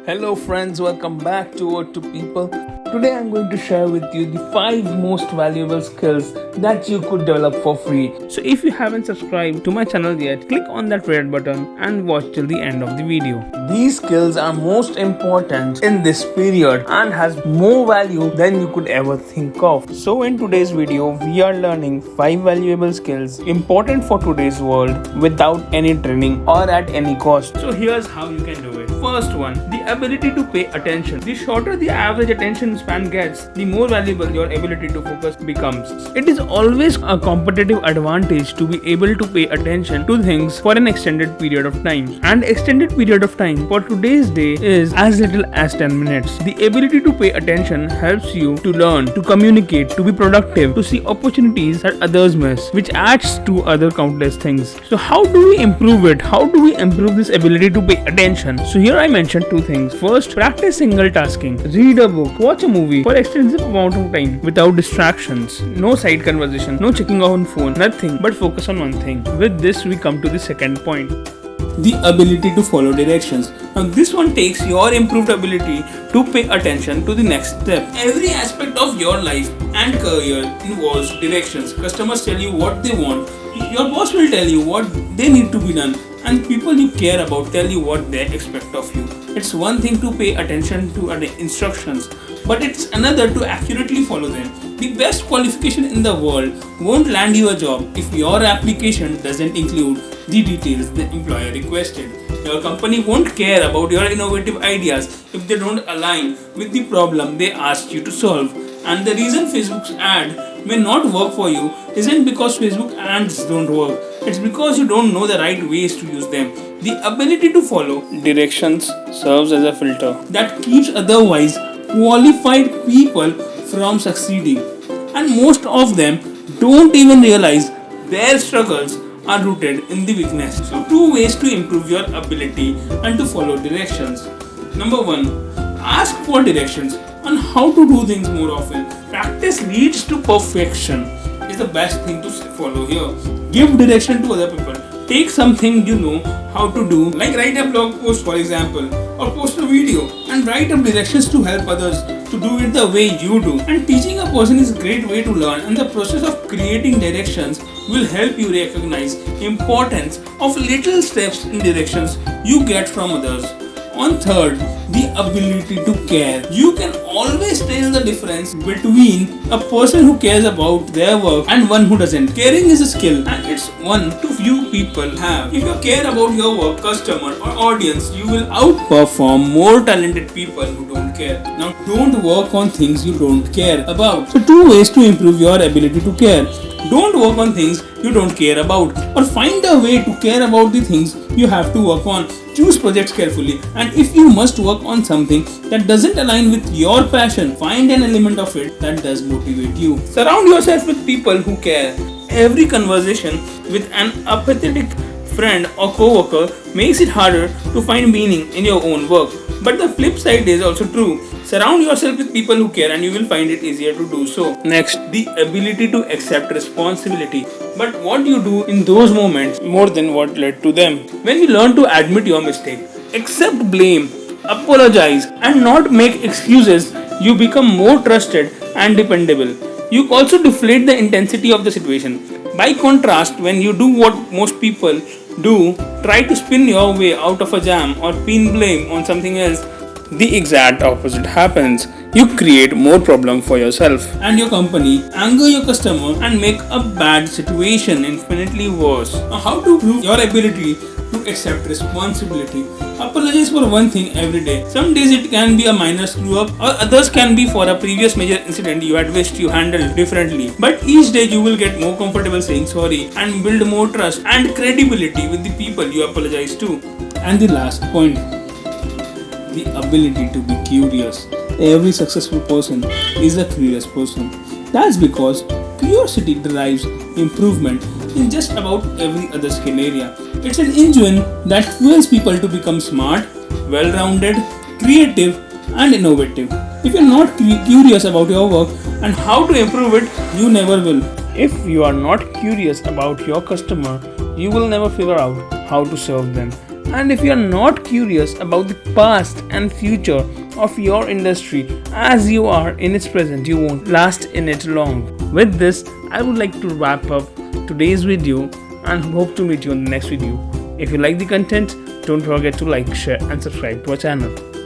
Hello friends, welcome back to Word to People. Today I'm going to share with you the 5 most valuable skills that you could develop for free. So if you haven't subscribed to my channel yet, click on that red button and watch till the end of the video. These skills are most important in this period and has more value than you could ever think of. So in today's video, we are learning 5 valuable skills important for today's world without any training or at any cost. So here's how you can do it. First one, the ability to pay attention. The shorter the average attention span gets, the more valuable your ability to focus becomes. It is always a competitive advantage to be able to pay attention to things for an extended period of time. And extended period of time for today's day is as little as 10 minutes. The ability to pay attention helps you to learn, to communicate, to be productive, to see opportunities that others miss, which adds to other countless things. So how do we improve it? How do we improve this ability to pay attention? So here I mentioned 2 things. First, practice single tasking. Read a book, watch a movie for extensive amount of time without distractions. No side conversation, no checking on phone, nothing but focus on one thing. With this we come to the second point. The ability to follow directions. Now this one takes your improved ability to pay attention to the next step. Every aspect of your life and career involves directions. Customers tell you what they want. Your boss will tell you what they need to be done. And people you care about tell you what they expect of you. It's one thing to pay attention to instructions, but it's another to accurately follow them. The best qualification in the world won't land you a job if your application doesn't include the details the employer requested. Your company won't care about your innovative ideas if they don't align with the problem they asked you to solve. And the reason Facebook's ad may not work for you isn't because Facebook ads don't work. It's because you don't know the right ways to use them. The ability to follow directions serves as a filter that keeps otherwise qualified people from succeeding. And most of them don't even realize their struggles are rooted in the weakness. So 2 ways to improve your ability and to follow directions. Number 1, ask for directions on how to do things more often. Practice leads to perfection is the best thing to follow here. Give direction to other people. Take something you know how to do, like write a blog post for example, or post a video and write up directions to help others to do it the way you do. And teaching a person is a great way to learn, and the process of creating directions will help you recognize importance of little steps in directions you get from others. On third, the ability to care. You can always tell the difference between a person who cares about their work and one who doesn't. Caring is a skill and it's one too few people have. If you care about your work, customer or audience, you will outperform more talented people who don't care. Now don't work on things you don't care about. So 2 ways to improve your ability to care. Don't work on things you don't care about, or find a way to care about the things you have to work on. Choose projects carefully, and if you must work on something that doesn't align with your passion, find an element of it that does motivate you. Surround yourself with people who care. Every conversation with an apathetic friend or co-worker makes it harder to find meaning in your own work. But the flip side is also true. Surround yourself with people who care and you will find it easier to do so. Next, the ability to accept responsibility. But what you do in those moments more than what led to them. When you learn to admit your mistake, accept blame, apologize and not make excuses, you become more trusted and dependable. You also deflate the intensity of the situation. By contrast, when you do what most people do, try to spin your way out of a jam or pin blame on something else, the exact opposite happens. You create more problem for yourself and your company, anger your customer and make a bad situation infinitely worse. Now how to prove your ability to accept responsibility? Apologize for one thing every day. Some days it can be a minor screw up, or others can be for a previous major incident you had wished you handled differently. But each day you will get more comfortable saying sorry and build more trust and credibility with the people you apologize to. And the last point, the ability to be curious. Every successful person is a curious person. That's because curiosity drives improvement in just about every other skill area. It's an engine that fuels people to become smart, well-rounded, creative and innovative. If you're not curious about your work and how to improve it, you never will. If you are not curious about your customer, you will never figure out how to serve them. And if you are not curious about the past and future of your industry as you are in its present, you won't last in it long. With this, I would like to wrap up today's video and hope to meet you in the next video. If you like the content, don't forget to like, share and subscribe to our channel.